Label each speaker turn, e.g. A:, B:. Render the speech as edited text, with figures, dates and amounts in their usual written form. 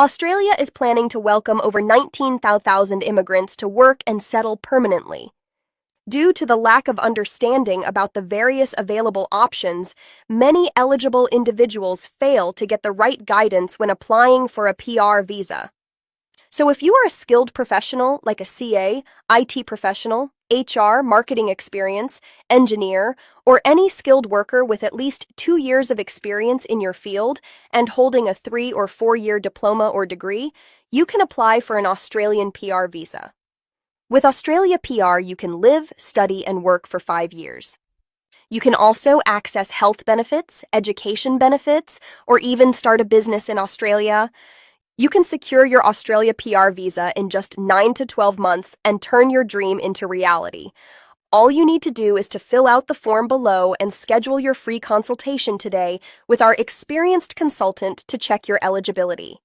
A: Australia is planning to welcome over 19,000 immigrants to work and settle permanently. Due to the lack of understanding about the various available options, many eligible individuals fail to get the right guidance when applying for a PR visa. So if you are a skilled professional like a CA, IT professional, HR, marketing experience, engineer, or any skilled worker with at least 2 years of experience in your field and holding a 3 or 4-year diploma or degree, you can apply for an Australian PR visa. With Australia PR, you can live, study, and work for 5 years. You can also access health benefits, education benefits, or even start a business in Australia. You can secure your Australia PR visa in just 9 to 12 months and turn your dream into reality. All you need to do is to fill out the form below and schedule your free consultation today with our experienced consultant to check your eligibility.